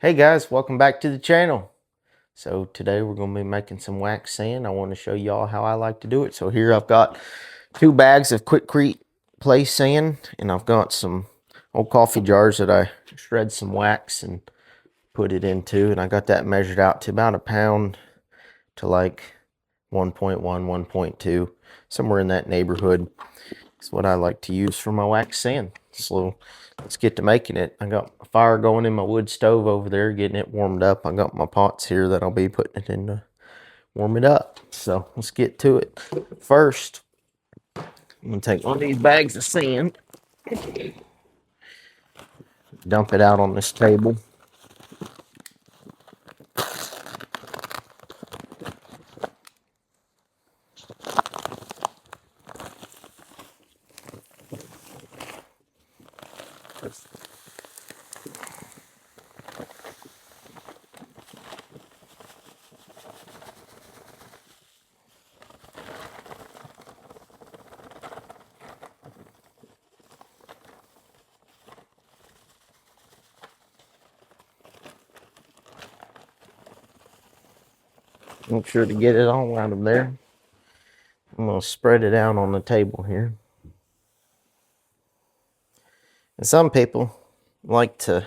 Hey guys, welcome back to the channel. So today we're going to be making some wax sand. I want to show y'all how I like to do it. So here I've got 2 bags of Quikrete place sand, and I've got some old coffee jars that I shred some wax and put it into, and I got that measured out to about a pound to like 1.1, 1.2, somewhere in that neighborhood. It's what I like to use for my wax sand. So let's get to making it. I got a fire going in my wood stove over there, getting it warmed up. I got my pots here that I'll be putting it in to warm it up. So let's get to it. First, I'm gonna take one of these bags of sand, dump it out on this table. Make sure to get it all out of there. I'm gonna spread it out on the table here. And some people like to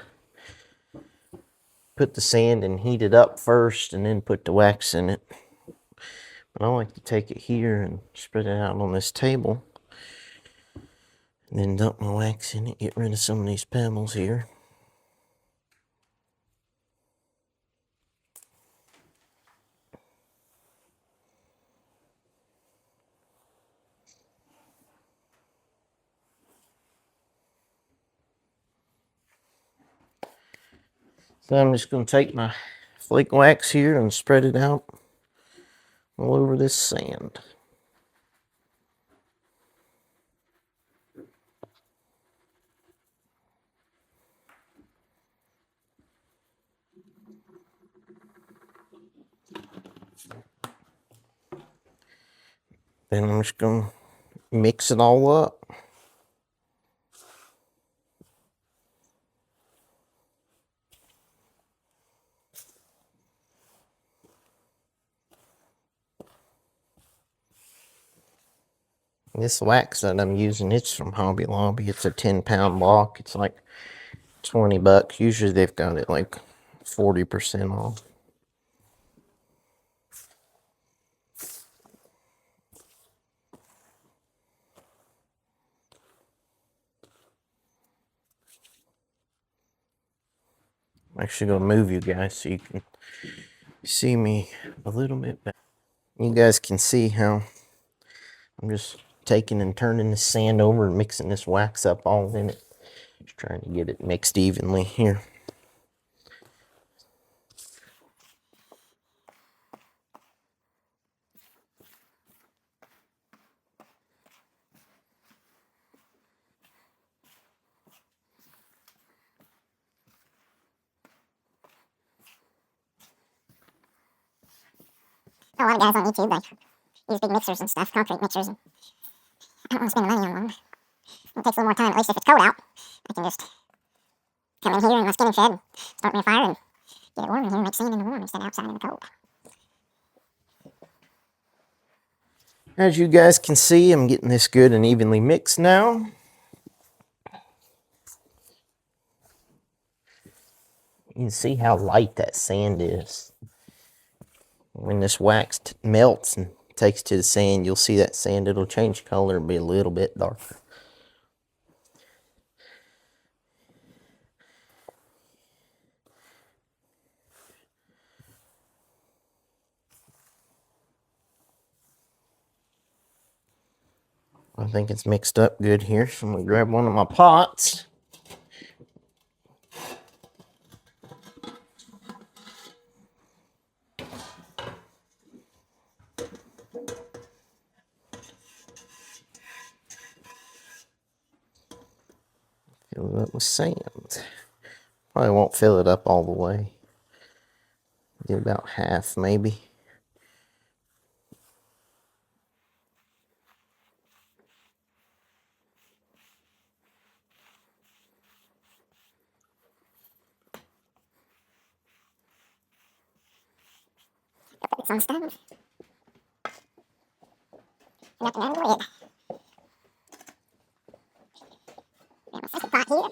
put the sand and heat it up first and then put the wax in it. But I like to take it here and spread it out on this table. And then dump my wax in it, get rid of some of these pebbles here. So I'm just going to take my flake wax here and spread it out all over this sand. Then I'm just going to mix it all up. This wax that I'm using, it's from Hobby Lobby. It's a 10-pound block. It's like 20 bucks. Usually they've got it like 40% off. I'm actually going to move you guys so you can see me a little bit better. You guys can see how I'm just taking and turning the sand over and mixing this wax up all in it. Just trying to get it mixed evenly here. A lot of guys on YouTube, they use big mixers and stuff, concrete mixers, and I don't want to spend the money on them. It takes a little more time, at least if it's cold out. I can just come in here in my spinning shed, start me a fire, and get it warm in here and make sand in the warm instead of outside in the cold. As you guys can see, I'm getting this good and evenly mixed now. You can see how light that sand is. When this wax melts and takes to the sand, you'll see that sand, it'll change color and be a little bit darker. I think it's mixed up good here, so I'm going to grab one of my pots. Fill it up with sand. Probably won't fill it up all the way. Get about half maybe. It's on the stove. Nothing out of the lid. Got my second pot here.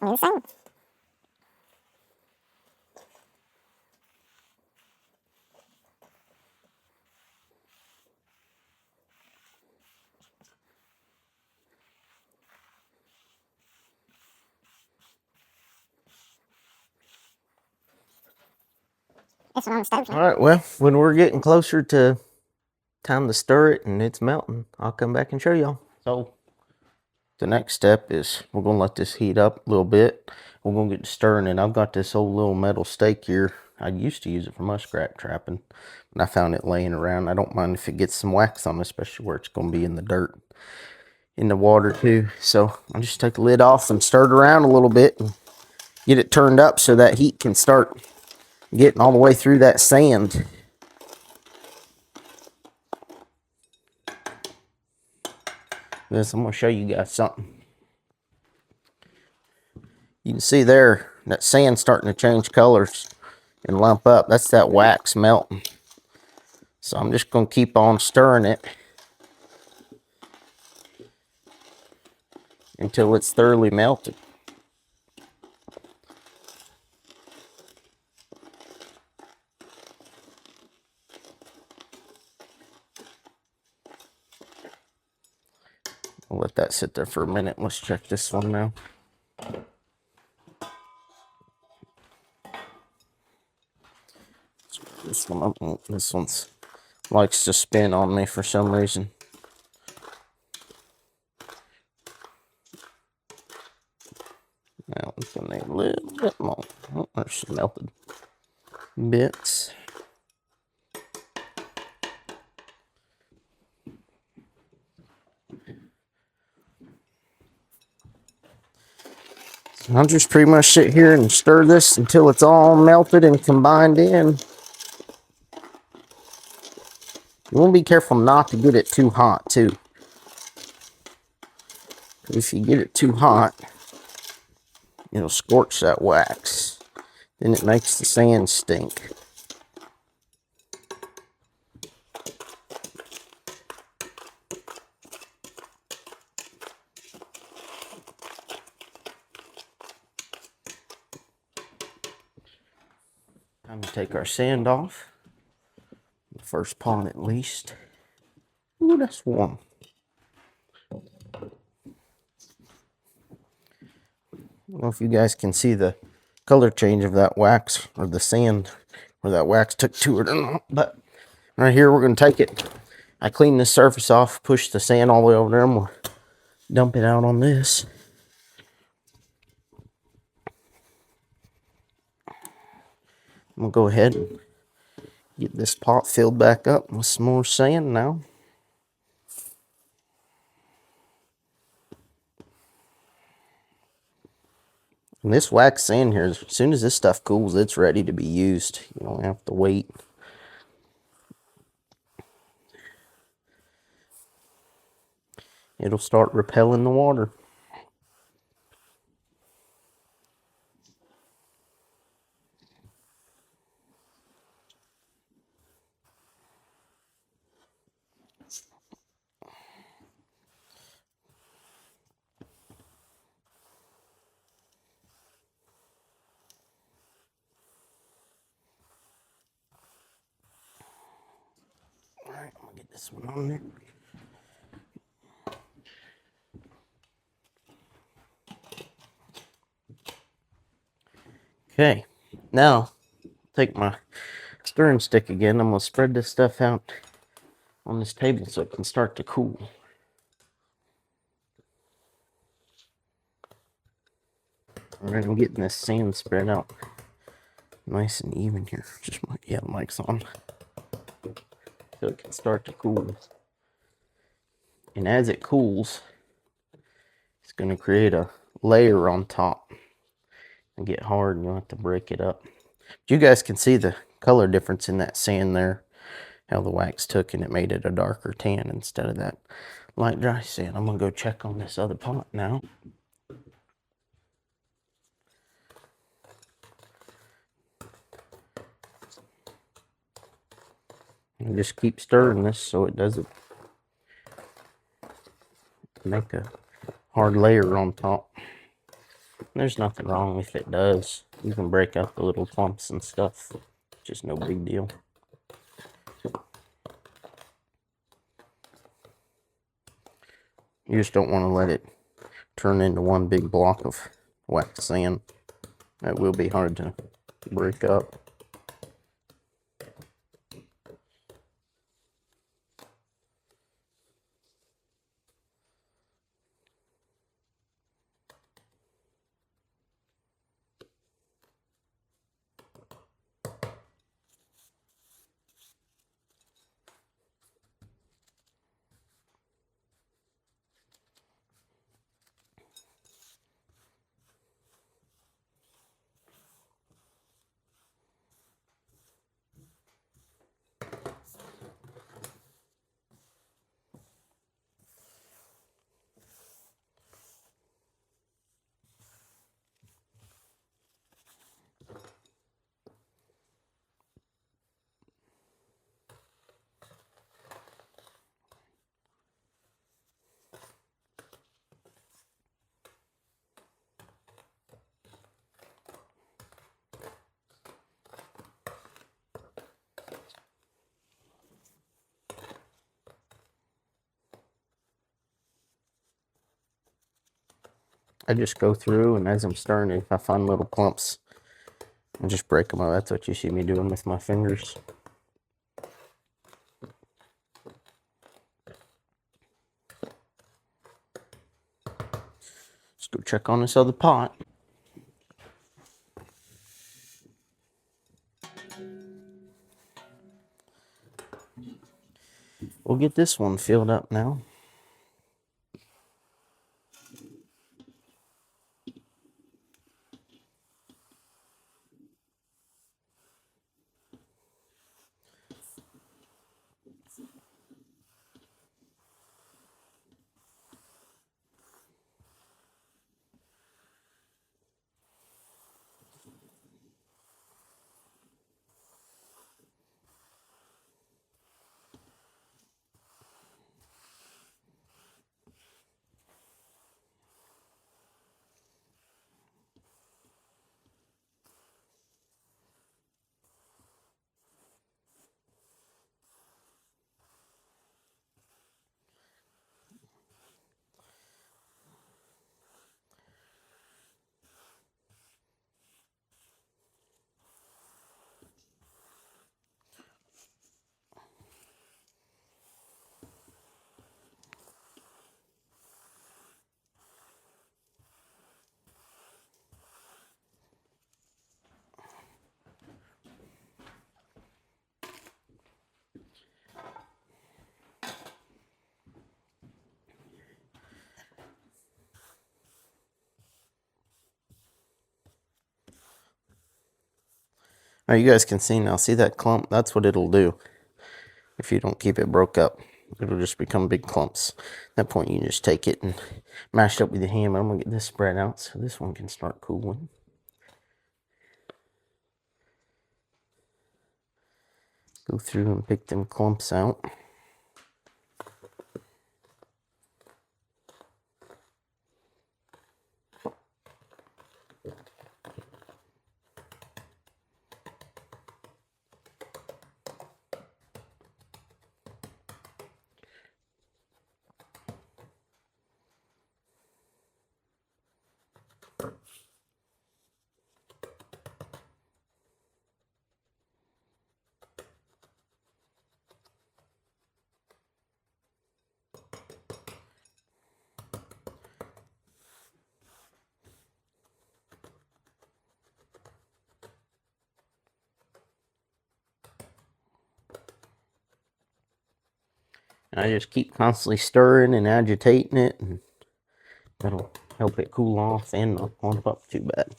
Do the same. This one on the stove. All right, well, when we're getting closer to time to stir it and it's melting, I'll come back and show y'all. So the next step is we're gonna let this heat up a little bit. We're gonna get to stirring it. I've got this old little metal stake here. I used to use it for muskrat trapping, and I found it laying around. I don't mind if it gets some wax on it, especially where it's gonna be in the dirt, in the water too. So I'll just take the lid off and stir it around a little bit and get it turned up so that heat can start getting all the way through that sand. This, I'm gonna show you guys something. You can see there that sand starting to change colors and lump up. That's that wax melting. So I'm just gonna keep on stirring it until it's thoroughly melted. I'll let that sit there for a minute. Let's check this one now. This one's likes to spin on me for some reason. That one's gonna need a little bit more. Oh, there's some melted bits. So I'll just pretty much sit here and stir this until it's all melted and combined in. You want to be careful not to get it too hot too. If you get it too hot, it'll scorch that wax. Then it makes the sand stink. Time to take our sand off. The first pot at least. Ooh, that's warm. I don't know if you guys can see the color change of that wax or the sand where that wax took to it or not. But right here, we're going to take it. I clean this surface off, push the sand all the way over there, and we'll dump it out on this. I'm going to go ahead and get this pot filled back up with some more sand now. And this wax sand here, as soon as this stuff cools, it's ready to be used. You don't have to wait. It'll start repelling the water. Alright, I'm gonna get this one on there. Okay, now take my stirring stick again. I'm gonna spread this stuff out on this table so it can start to cool. Alright, I'm getting this sand spread out nice and even here. Just yeah, the mic's on. So it can start to cool. And as it cools, it's gonna create a layer on top and get hard, and you'll have to break it up. But you guys can see the color difference in that sand there, how the wax took and it made it a darker tan instead of that light dry sand. I'm gonna go check on this other pot now. And just keep stirring this so it doesn't make a hard layer on top. There's nothing wrong if it does. You can break up the little clumps and stuff. Just no big deal. You just don't want to let it turn into one big block of wax sand. That will be hard to break up. I just go through, and as I'm stirring it, if I find little clumps, I just break them up. That's what you see me doing with my fingers. Let's go check on this other pot. We'll get this one filled up now. Now you guys can see now, see that clump? That's what it'll do if you don't keep it broke up. It'll just become big clumps. At that point, you just take it and mash it up with your hand. I'm going to get this spread out so this one can start cooling. Go through and pick them clumps out. And I just keep constantly stirring and agitating it, and that'll help it cool off and not clump up too bad.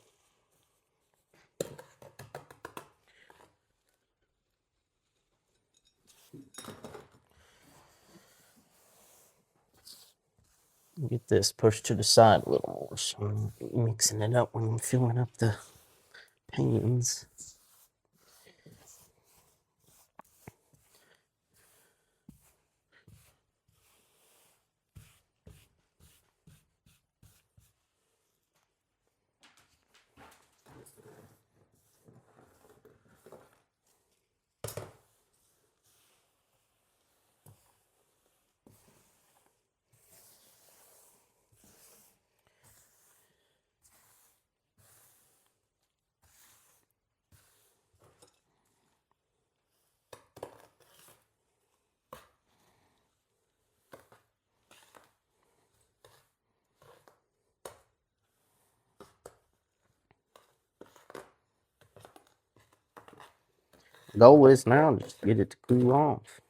Get this pushed to the side a little more, so I'm mixing it up when I'm filling up the pans. goal is now just get it to cool off.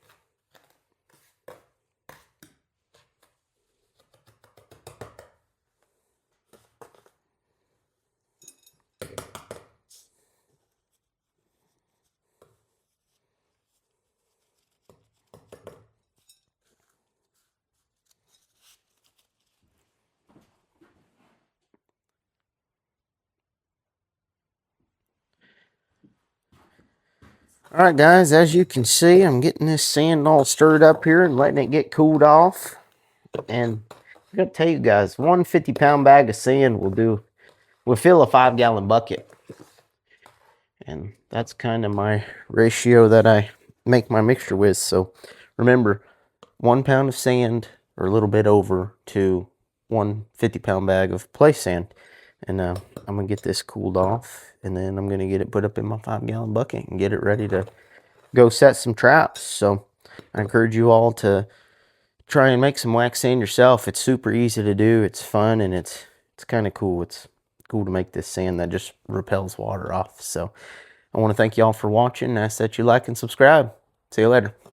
All right, guys, as you can see, I'm getting this sand all stirred up here and letting it get cooled off. And I'm going to tell you guys, 150-pound bag of sand will fill a 5-gallon bucket. And that's kind of my ratio that I make my mixture with. So remember, 1 pound of sand or a little bit over to 1 50-pound bag of place sand. And I'm going to get this cooled off, and then I'm going to get it put up in my 5-gallon bucket and get it ready to go set some traps. So I encourage you all to try and make some wax sand yourself. It's super easy to do. It's fun, and it's kind of cool. It's cool to make this sand that just repels water off. So I want to thank y'all for watching and ask that you like and subscribe. See you later.